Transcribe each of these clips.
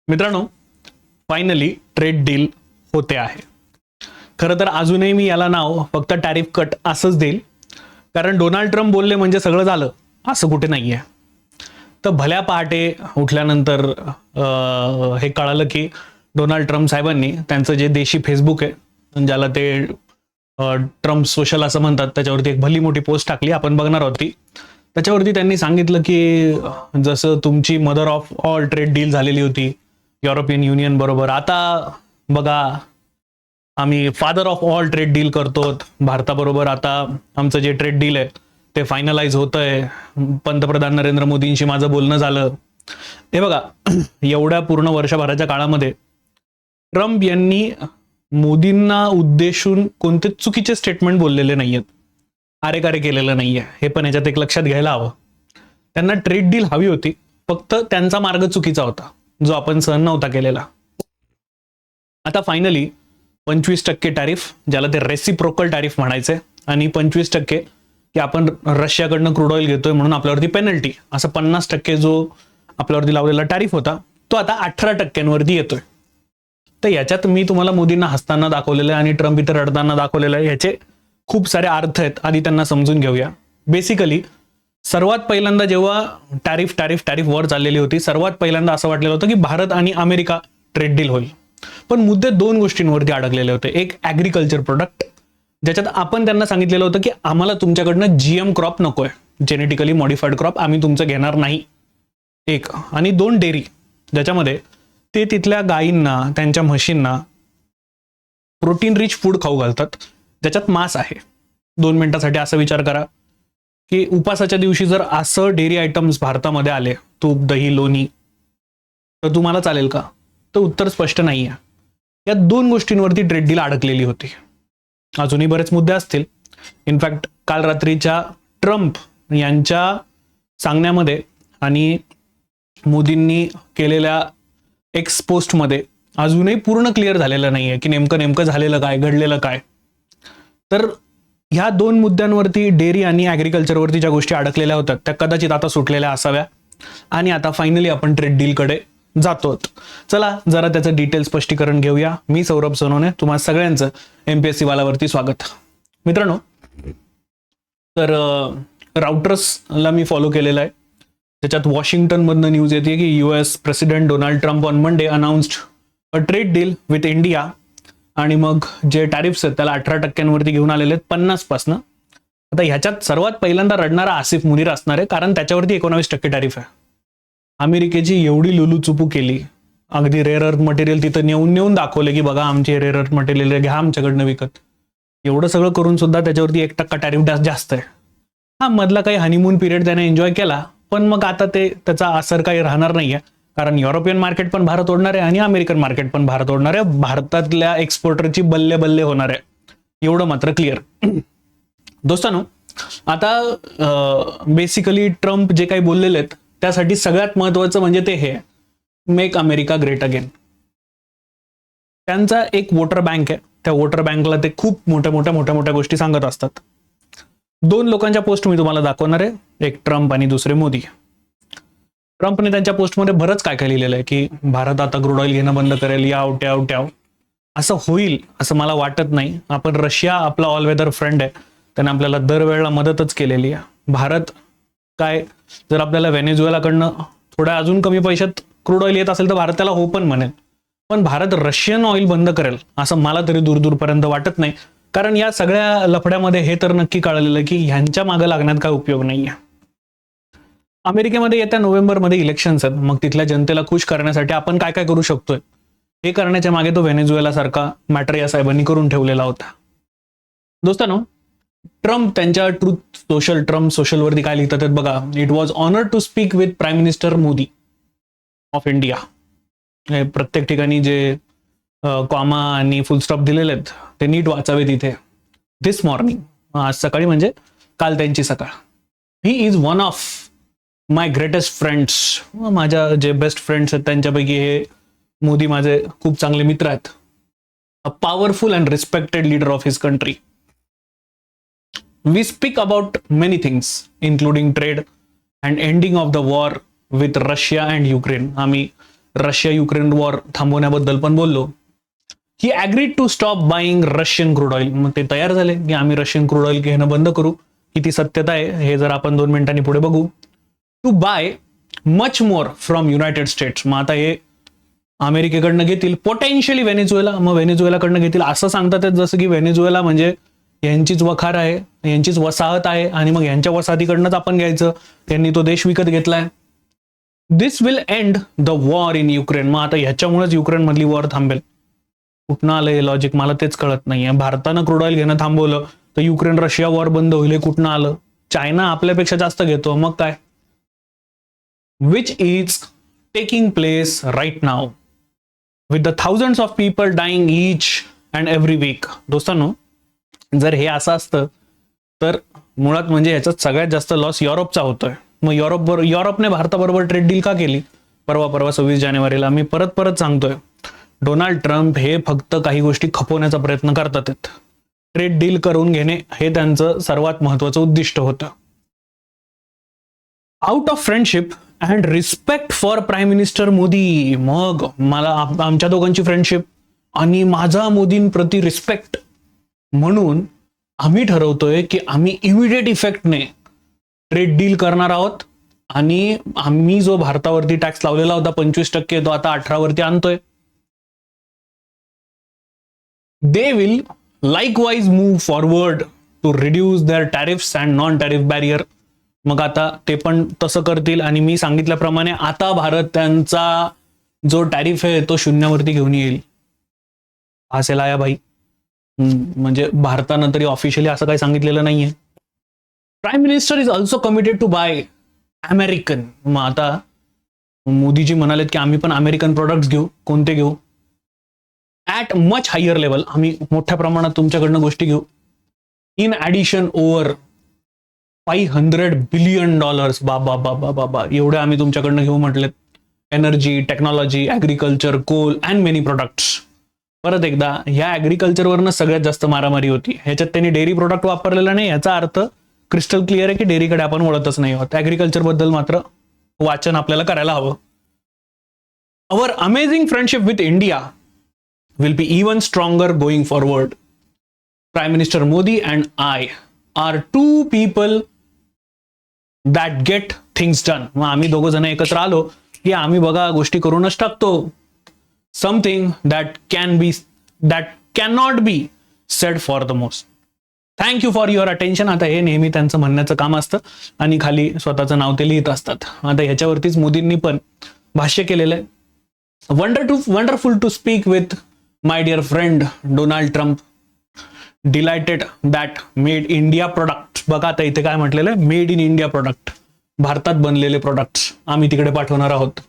मित्रांनो, finally trade deal होते आहे. खरं तर अजूनही मी याला नाव फक्त टॅरिफ कट असंच देईल, कारण डोनाल्ड ट्रम्प बोलले म्हणजे सगळं झालं असं कुठे नाहीये. तर भल्या पहाटे उठल्यानंतर हे कळालं की डोनाल्ड ट्रम्प साहेबांनी त्यांचं जे देशी फेसबुक आहे, ज्याला ते ट्रम्प सोशल असं म्हणतात, त्याच्यावरती एक भली मोठी पोस्ट टाकली, आपण बघणार होती. त्याच्यावरती त्यांनी सांगितलं की जसं तुमची mother of all trade deal झालेली होती युरोपियन युनियन बरोबर, आता बघा आम्ही father of all trade deal करतो भारताबरोबर. आता आमचं जे ट्रेड डील आहे ते फायनलाइज होतंय. पंतप्रधान नरेंद्र मोदींशी माझं बोलणं झालं. हे बघा, एवढ्या पूर्ण वर्षभराच्या काळामध्ये ट्रम्प यांनी मोदींना उद्देशून कोणते चुकीचे स्टेटमेंट बोललेले नाहीयेत, आरेकारे केलेलं नाहीये. हे पण याच्यात एक लक्षात घ्यायला हवं. त्यांना ट्रेड डील हवी होती, फक्त त्यांचा मार्ग चुकीचा होता जो आपण सहन नव्हता केलेला. आता फायनली 25% टॅरिफ, ज्याला ते रेसिप्रोकल टॅरिफ म्हणायचे, आणि 25% की आपण रशियाकडनं क्रूड ऑइल घेतोय म्हणून आपल्यावरती पेनल्टी, असं 50% जो आपल्यावरती लावलेला टॅरिफ होता तो आता 18%वरती येतोय. तर याच्यात मी तुम्हाला मोदींना हसताना दाखवलेलं आहे आणि ट्रम्प इथं रडताना दाखवलेलं आहे. ह्याचे खूप सारे अर्थ आहेत, आधी त्यांना समजून घेऊया. बेसिकली सर्वात पहिल्यांदा जेव्हा टॅरिफ टॅरिफ टॅरिफ वर चाललेली होती, सर्वात पहिल्यांदा असं वाटलेलं होतं की भारत आणि अमेरिका ट्रेड डील होईल. पण मुद्दे दोन गोष्टींवरती अडकलेले होते. एक ॲग्रिकल्चर प्रोडक्ट, ज्याच्यात आपण त्यांना सांगितलेलं होतं की आम्हाला तुमच्याकडनं जीएम क्रॉप नकोय, जेनेटिकली मॉडिफाईड क्रॉप आम्ही तुमचं घेणार नाही. एक. आणि दोन, डेअरी, ज्याच्यामध्ये ते तिथल्या गायींना, त्यांच्या म्हशींना प्रोटीन रिच फूड खाऊ घालतात, ज्याच्यात मांस आहे. 2 मिनिटासाठी असा विचार करा की उपासाच्या दिवशी जर असं डेअरी आयटम्स भारतामध्ये आले, तूप, दही, लोणी, तर तुम्हाला चालेल का? तर उत्तर स्पष्ट नाही आहे. या दोन गोष्टींवरती ट्रेड डील अडकलेली होती. अजूनही बरेच मुद्दे असतील. इनफॅक्ट काल रात्रीच्या ट्रम्प यांच्या सांगण्यामध्ये आणि मोदींनी केलेल्या एक्स पोस्टमध्ये अजूनही पूर्ण क्लिअर झालेलं नाहीये की नेमकं झालेलं काय, घडलेलं काय. तर ह्या दोन मुद्द्यांवरती, डेअरी आणि ॲग्रिकल्चरवरती ज्या गोष्टी अडकलेल्या होत्या त्या कदाचित आता सुटलेल्या असाव्या, आणि आता फायनली आपण ट्रेड डीलकडे जातो. चला जरा त्याचं डिटेल स्पष्टीकरण घेऊया. मी सौरभ सोनवणे, तुम्हा सगळ्यांचं MPSC वालावरती स्वागत. मित्रांनो, तर राउटर्सला मी फॉलो केलेलं आहे. त्याच्यात वॉशिंग्टनमधनं न्यूज येते की US president Donald Trump on Monday announced a trade deal with India, आणि मग जे टॅरिफ्स आहेत त्याला 18%वरती घेऊन आलेले आहेत 50%. आता ह्याच्यात सर्वात पहिल्यांदा रडणारा आसिफ मुनीर असणार आहे, कारण त्याच्यावरती 19% टॅरिफ आहे. अमेरिकेची एवढी लुलूचुपू केली, अगदी रेअर अर्थ मटेरियल तिथं नेऊन दाखवले की बघा आमची रेअर अर्थ मटेरियल घ्या आमच्याकडनं विकत. एवढं सगळं करून सुद्धा त्याच्यावरती 1% टॅरिफ जास्त आहे. हा मधला काही हनीमून पिरियड त्याने एन्जॉय केला, पण मग आता त्याचा असर काही राहणार नाहीये, कारण युरोपियन मार्केट पण भारत ओढणार आहे आणि अमेरिकन मार्केट पण भारत ओढणार आहे. भारतातल्या एक्सपोर्टरची बल्ले बल्ले होणार आहे, एवढं मात्र क्लिअर. दोस्तांनो, आता बेसिकली ट्रम्प जे काही बोललेले आहेत त्यासाठी सगळ्यात महत्वाचं म्हणजे ते हे मेक अमेरिका ग्रेट अगेन. त्यांचा एक वोटर बँक आहे, त्या वोटर बँकला ते खूप मोठ्या गोष्टी सांगत असतात. 2 लोकांच्या पोस्ट मी तुम्हाला दाखवणार आहे, एक ट्रम्प आणि दुसरे मोदी. ट्रम्पने त्यांच्या पोस्टमध्ये बरंच काय लिहिलेलं आहे की भारत आता क्रूड ऑइल घेणं बंद करेल, याव ट्याव. असं होईल असं मला वाटत नाही. आपण रशिया आपला ऑल वेदर फ्रेंड आहे, त्याने आपल्याला दरवेळेला मदतच केलेली आहे. भारत काय, जर आपल्याला व्हेनेझुएलाकडनं थोड्या अजून कमी पैशात क्रूड ऑइल येत असेल तर भारत त्याला हो पण म्हणेल, पण भारत रशियन ऑइल बंद करेल असं मला तरी दूरपर्यंत वाटत नाही. कारण या सगळ्या लफड्यामध्ये हे तर नक्की कळलेलं की ह्यांच्या मागे लागण्यात काय उपयोग नाहीये. अमेरिकेमध्ये येत्या नोव्हेंबरमध्ये इलेक्शन्स आहेत, मग तिथल्या जनतेला खुश करण्यासाठी आपण काय करू शकतोय हे करण्याच्या मागे तो व्हेनेझुएला सारखा मॅटर या साहेबांनी करून ठेवलेला होता. दोस्तांनो, ट्रम्प त्यांच्या ट्रम्प सोशलवरती काय लिहितात बघा. It was honour to speak with prime minister Modi of India. प्रत्येक ठिकाणी जे कॉमा आणि फुल स्टॉप दिलेले आहेत ते नीट वाचावे तिथे. दिस मॉर्निंग, आज सकाळी म्हणजे काल त्यांची सकाळ. He is one of my greatest friends. माझ्या जे बेस्ट फ्रेंड्स आहेत त्यांच्यापैकी हे मोदी माझे खूप चांगले मित्र आहेत. A powerful and respected leader of his country. We speak about many things including trade and ending of the war with Russia and Ukraine. आम्ही रशिया युक्रेन वॉर थांबवण्याबद्दल पण बोललो. He agreed to stop buying Russian crude oil. मग ते तयार झाले की आम्ही रशियन क्रूड ऑइल घेणं बंद करू. किती सत्यता आहे हे जर आपण 2 मिनिटांनी पुढे बघू. To buy much more from United States. मग आता हे अमेरिकेकडनं घेतील, पोटेन्शियली व्हेनेझुएला, मग व्हेनेझुएलाकडनं घेतील असं सांगतात जसं की व्हेनेझुएला म्हणजे यांचीच वखार आहे, यांचीच वसाहत आहे आणि मग यांच्या वसाहतीकडनंच आपण घ्यायचं. त्यांनी तो देश विकत घेतलाय. This will end the war in Ukraine. मग आता ह्याच्यामुळेच युक्रेन मधली वॉर थांबेल. कुठनं आलं हे लॉजिक मला तेच कळत नाहीये. भारतानं क्रूड ऑइल घेणं थांबवलं तर युक्रेन रशिया वॉर बंद होईल. कुठनं आलं? चायना आपल्यापेक्षा जास्त घेतो, मग काय. Which is taking place right now with the thousands of people dying each and every week. दोस्तांनो, जर हे असं असतं तर मुळात म्हणजे याच्यात सगळ्यात जास्त लॉस युरोपचा होतोय. मग युरोपने भारताबरोबर ट्रेड डील का केली परवा 26 जानेवारीला? मी परत सांगतोय, डोनाल्ड ट्रम्प हे फक्त काही गोष्टी खपवण्याचा प्रयत्न करतात. ट्रेड डील करून घेणे हे त्यांचं सर्वात महत्वाचं उद्दिष्ट होतं. Out of friendship and respect for prime minister Modi. मग मला आमच्या दोघांची फ्रेंडशिप आणि माझा मोदींप्रती रिस्पेक्ट म्हणून आम्ही ठरवतोय की आम्ही इमिडिएट इफेक्टने ट्रेड डील करणार आहोत आणि आम्ही जो भारतावरती टॅक्स लावलेला होता 25%, तो आता 18 वरती आणतोय. They will likewise move forward to reduce their tariffs and non tariff barrier. मग आता ते पण तसं करतील आणि मी सांगितल्याप्रमाणे आता भारत त्यांचा जो टॅरिफ आहे तो 0वरती घेऊन येईल. असेल आया भाई. म्हणजे भारतानं तरी ऑफिशियली असं काही सांगितलेलं नाहीये. Prime minister is also committed to buy American. मग आता मोदीजी म्हणालेत की आम्ही पण अमेरिकन प्रोडक्ट्स घेऊ. कोणते घेऊ? At much higher level. आम्ही मोठ्या प्रमाणात तुमच्याकडनं गोष्टी घेऊ. In addition over $500 billion. बाबा बाबा बाबा, एवढे आम्ही तुमच्याकडनं घेऊ म्हटलेत. Energy, technology, agriculture, coal and many products. परत एकदा ह्या ॲग्रिकल्चरवरनं सगळ्यात जास्त मारामारी होती. ह्याच्यात त्यांनी डेअरी प्रोडक्ट वापरलेला नाही. याचा अर्थ क्रिस्टल क्लिअर आहे की डेअरीकडे आपण वळतच नाही आहोत. ॲग्रिकल्चर बद्दल मात्र वाचन आपल्याला करायला हवं. Our amazing friendship with India will be even stronger going forward. Prime Minister Modi and I are two people that get things done. मग आम्ही दोघं जण एकत्र आलो की आम्ही बघा गोष्टी करूनच टाकतो. Something that cannot be said for the most. Thank you for your attention. आता हे नेहमी त्यांचं म्हणण्याचं काम असतं आणि खाली स्वतःचं नाव ते लिहित असतात. आता ह्याच्यावरतीच मोदींनी पण भाष्य केलेलं आहे. Wonderful to speak with my dear friend Donald Trump. Delighted that made India products. बघा आता इथे काय म्हटलेलं आहे, मेड इन इंडिया प्रोडक्ट. भारतात बनलेले प्रोडक्ट्स आम्ही तिकडे पाठवणार आहोत.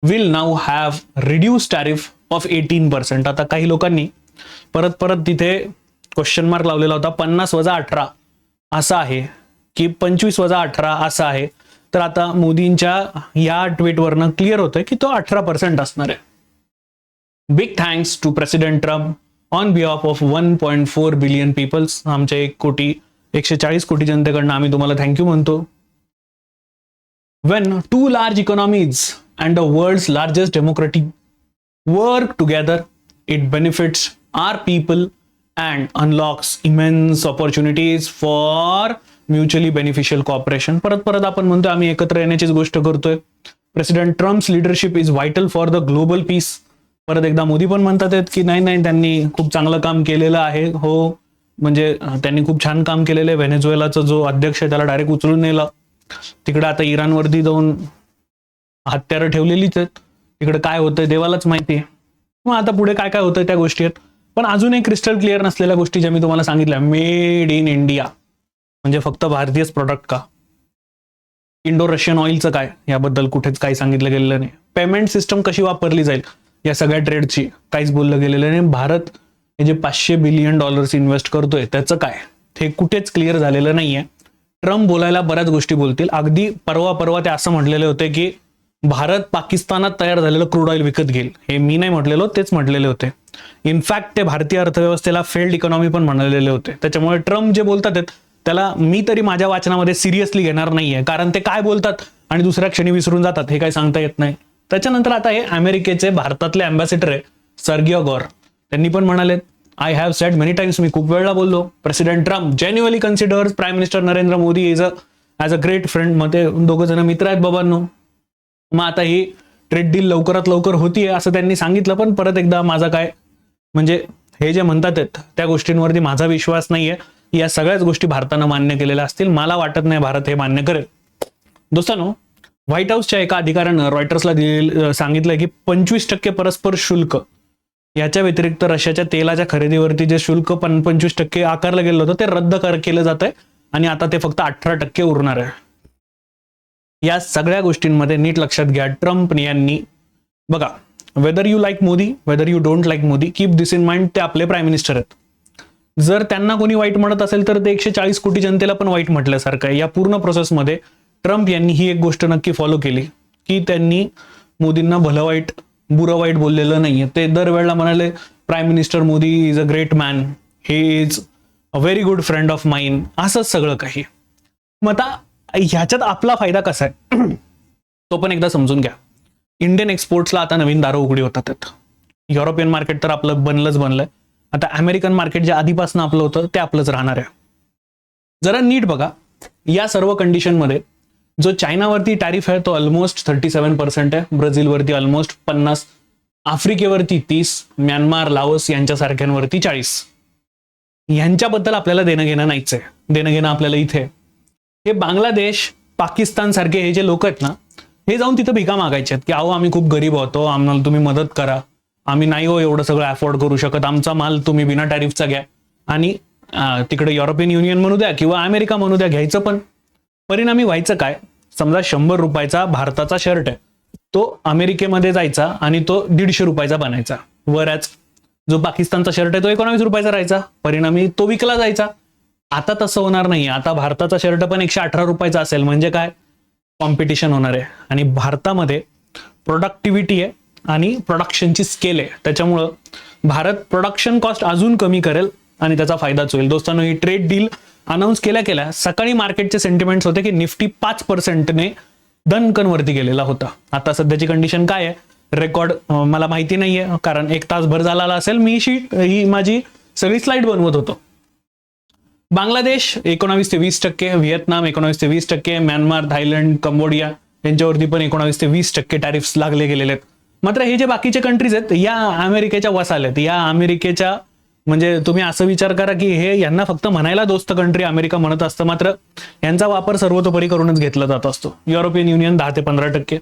Will now have reduce tariff of 18%. आता काही लोकांनी परत तिथे क्वेश्चन मार्क लावलेला होता. 50-18 असं आहे की 25-18 असं आहे. तर आता मोदींच्या या ट्विटवरनं क्लिअर होतंय की तो 18% असणार आहे. Big thanks to president Trump on behalf of 1.4 billion peoples. आमच्या 140 कोटी जनतेकडनं आम्ही तुम्हाला थँक्यू म्हणतो. When two large economies and the world's largest democracy work together, it benefits our people and unlocks immense opportunities for mutually beneficial cooperation. परत आपण म्हणतो आम्ही एकत्र येण्याचीच गोष्ट करतोय. President Trump's leadership is vital for the global piece. परत एकदा मोदी पण म्हणतात की नाही त्यांनी खूप चांगलं काम केलेलं आहे. हो, म्हणजे त्यांनी खूप छान काम केलेलं आहे. व्हेनेझुएलाचा जो अध्यक्ष आहे त्याला डायरेक्ट उचलून नेलं. तिकडे आता इराणवरती जाऊन हत्यारं ठेवलेलीच आहेत. तिकडे काय होतंय देवालाच माहिती आहे. मग आता पुढे काय होतंय त्या गोष्टी आहेत. पण अजूनही क्रिस्टल क्लिअर नसलेल्या गोष्टी ज्या मी तुम्हाला सांगितल्या, मेड इन इंडिया म्हणजे फक्त भारतीयच प्रोडक्ट का? इंडो रशियन ऑइलचं काय, याबद्दल कुठेच काही सांगितलं गेलेलं नाही. पेमेंट सिस्टम कशी वापरली जाईल या सगळ्या ट्रेडची काहीच बोललं गेलेलं नाही. भारत हे जे $500 बिलियन इन्व्हेस्ट करतोय त्याचं काय, हे कुठेच क्लिअर झालेलं नाहीये. ट्रम्प बोलायला बऱ्याच गोष्टी बोलतील. अगदी परवा ते असं म्हटलेले होते की भारत पाकिस्तानात तयार झालेलं क्रूड ऑइल विकत घेईल. हे मी नाही म्हटलेलो, तेच म्हटलेले होते. इनफॅक्ट ते भारतीय अर्थव्यवस्थेला फेल्ड इकॉनॉमी पण म्हणालेले होते. त्याच्यामुळे ट्रम्प जे बोलतात त्याला मी तरी माझ्या वाचनामध्ये सिरियसली घेणार नाहीये. कारण ते काय बोलतात आणि दुसऱ्या क्षणी विसरून जातात हे काही सांगता येत नाही. त्याच्यानंतर आता हे अमेरिकेचे भारतातले अँबॅसेडर आहे सर्गिओ गौर, त्यांनी पण म्हणाले, I have said many times, मी खूप वेळा बोललो, president Trump genuinely considers prime minister Narendra Modi as a great friend. मग ते दोघं जण मित्र आहेत बाबांनो. मग आता ही ट्रेड डील लवकरात लवकर होतीये असं त्यांनी सांगितलं, पण परत एकदा माझा काय म्हणजे हे जे म्हणतात त्या गोष्टींवरती माझा विश्वास नाहीये. या सगळ्याच गोष्टी भारतानं मान्य केलेल्या असतील, मला वाटत नाही भारत हे मान्य करेल. दोस्तांनो, व्हाईट हाऊसच्या एका अधिकाऱ्यानं रॉयटर्सला सांगितलंय की 25% परस्पर शुल्क, याच्या व्यतिरिक्त रशियाच्या तेलाच्या खरेदीवरती जे शुल्क 25% आकारलं गेलं होतं ते रद्द केलं जात आहे आणि आता ते फक्त 18% उरणार आहे. या सगळ्या गोष्टींमध्ये नीट लक्षात घ्या, ट्रम्प यांनी बघा, whether you like Modi, whether you don't like Modi, keep this in mind, ते आपले प्राईम मिनिस्टर आहेत. जर त्यांना कोणी वाईट म्हणत असेल तर ते 140 कोटी जनतेला पण वाईट म्हटल्यासारखं आहे. या पूर्ण प्रोसेसमध्ये ट्रम्प यांनी ही एक गोष्ट नक्की फॉलो केली की त्यांनी मोदींना भलं वाईट बुरं वाईट बोललेलं नाहीये. ते दरवेळेला म्हणाले prime minister Modi is a great man, he is a very good friend of mine, असंच सगळं काही. मग आता ह्याच्यात आपला फायदा कसा आहे तो पण एकदा समजून घ्या. इंडियन एक्सपोर्ट्सला आता नवीन दारं उघडी होतात आहेत. युरोपियन मार्केट तर आपलं बनलंय, आता अमेरिकन मार्केट जे आधीपासून आपलं होतं ते आपलंच राहणार आहे. जरा नीट बघा, या सर्व कंडिशनमध्ये जो चायनावरती टॅरिफ आहे तो ऑलमोस्ट 37% आहे, ब्राझीलवरती ऑलमोस्ट 50%, आफ्रिकेवरती 30%, म्यानमार, लाओस यांच्यासारख्यांवरती 40%. यांच्याबद्दल आपल्याला देणं घेणं नाहीच आहे. देणं घेणं आपल्याला इथे हे बांगलादेश, पाकिस्तान सारखे हे जे लोक आहेत ना, हे जाऊन तिथं भिका मागायचे आहेत की अहो आम्ही खूप गरीब होतो, आम्हाला तुम्ही मदत करा, आम्ही नाही हो एवढं सगळं अफोर्ड करू शकत, आमचा माल तुम्ही बिना टॅरिफचा घ्या. आणि तिकडे युरोपियन युनियन म्हणू द्या किंवा अमेरिका म्हणू द्या, घ्यायचं. पण परिणामी व्हायचं काय, समजा 100 रुपयाचा भारताचा शर्ट आहे, तो अमेरिकेमध्ये जायचा आणि तो 150 रुपयाचा बनायचा. वरच जो पाकिस्तानचा शर्ट आहे तो 19 रुपयाचा राहायचा, परिणामी तो विकला जायचा. आता तसं होणार नाही. आता भारताचा शर्ट पण 118 रुपयाचा असेल. म्हणजे काय, कॉम्पिटिशन होणार आहे. आणि भारतामध्ये प्रोडक्टिव्हिटी आहे आणि प्रोडक्शनची स्केल आहे, त्याच्यामुळं भारत प्रोडक्शन कॉस्ट अजून कमी करेल आणि त्याचा फायदाच होईल. दोस्तांनो, ही ट्रेड डील अनाऊन्स केल्या सकाळी मार्केटचे सेंटिमेंट्स होते की निफ्टी 5%ने दणकनवरती गेलेला होता. आता सध्याची कंडिशन काय आहे, रेकॉर्ड मला माहिती नाहीये, कारण 1 तासभर झाला असेल, मी ही माझी सगळी स्लाइड बनवत होतो. बांगलादेश 19 ते 20%, व्हिएतनाम 19 ते 20%, म्यानमार, थायलंड, कंबोडिया यांच्यावरती पण 19 ते 20% टॅरिफ्स लागले गेलेले आहेत. मात्र हे जे बाकीचे कंट्रीज आहेत या अमेरिकेच्या वसाल्यात, या अमेरिकेच्या, म्हणजे तुम्ही असं विचार करा की हे यांना फक्त म्हणायला दोस्त कंट्री अमेरिका म्हणत असतं, मात्र यांचा वापर सर्वतोपरी करूनच घेतला जात असतो. युरोपियन युनियन 10 ते 15%,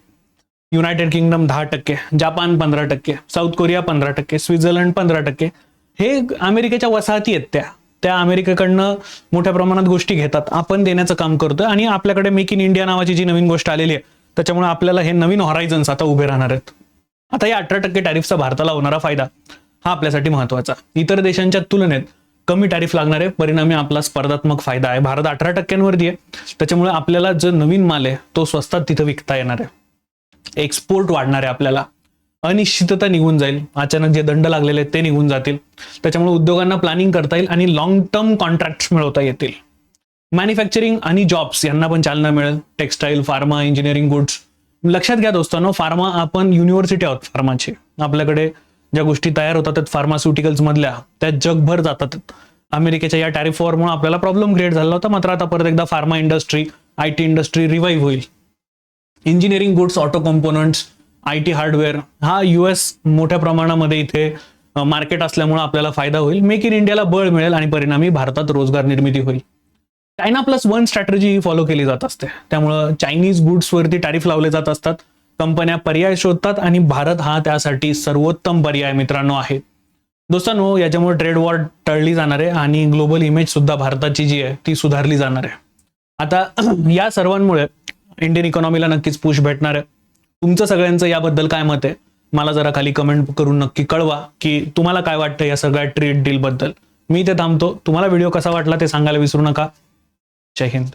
United kingdom 10%, Japan 15%, south Korea 15%, Switzerland 15%. हे अमेरिकेच्या वसाहती आहेत. त्या अमेरिकेकडनं मोठ्या प्रमाणात गोष्टी घेतात, आपण देण्याचं काम करतोय. आणि आपल्याकडे मेक इन इंडिया नावाची जी नवीन गोष्ट आलेली आहे, त्याच्यामुळे आपल्याला हे नवीन हॉरायझन्स आता उभे राहणार आहेत. आता या 18% टॅरिफचा भारताला होणारा फायदा हा आपल्यासाठी महत्वाचा. इतर देशांच्या तुलनेत कमी टॅरिफ लागणार आहे, परिणामी आपला स्पर्धात्मक फायदा आहे. भारत 18%वरती आहे, त्याच्यामुळे आपल्याला जो नवीन माल आहे तो स्वस्तात तिथं विकता येणार आहे. एक्सपोर्ट वाढणार आहे आपल्याला, अनिश्चितता निघून जाईल, अचानक जे दंड लागलेले आहेत ते निघून जातील, त्याच्यामुळे उद्योगांना प्लॅनिंग करता येईल आणि लॉंग टर्म कॉन्ट्रॅक्ट्स मिळवता येतील. मॅन्युफॅक्चरिंग आणि जॉब्स यांना पण चालना मिळेल. Textile, pharma, engineering goods. लक्षात घ्या दोस्तांनो, फार्मा, आपण युनिव्हर्सिटी आहोत फार्माची, आपल्याकडे ज्या गोष्टी तयार होतात फार्मास्युटिकल्स मधल्या त्या जगभर जातात. अमेरिकेच्या या टॅरिफ वॉरमुळे आपल्याला प्रॉब्लेम क्रिएट झाला होता, मात्र आता परत एकदा pharma industry, IT industry revive होईल. Engineering goods, auto components, IT hardware, हा US मोठ्या प्रमाणामध्ये इथे मार्केट असल्यामुळे आपल्याला फायदा होईल. मेक इन इंडियाला बळ मिळेल आणि परिणामी भारतात रोजगार निर्मिती होईल. चायना +1 स्ट्रॅटेजी ही फॉलो केली जात असते, त्यामुळं चायनीज गुड्सवरती टॅरिफ लावले जात असतात. कंपन्या पर्याय शोधतात आणि भारत हा त्यासाठी सर्वोत्तम पर्याय मित्रांनो आहे. दोस्तांनो, याच्यामुळे ट्रेड वॉर टळली जाणार आहे आणि ग्लोबल इमेज सुद्धा भारताची जी आहे ती सुधारली जाणार आहे. आता या सर्वांमुळे इंडियन इकॉनॉमीला नक्कीच पुश भेटणार आहे. तुमचं सगळ्यांचं याबद्दल काय मत आहे, मला जरा खाली कमेंट करून नक्की कळवा की तुम्हाला काय वाटतं या सगळ्या ट्रेड डील बद्दल. मी इथे थांबतो. तुम्हाला व्हिडिओ कसा वाटला ते सांगायला विसरू नका. जय हिंद.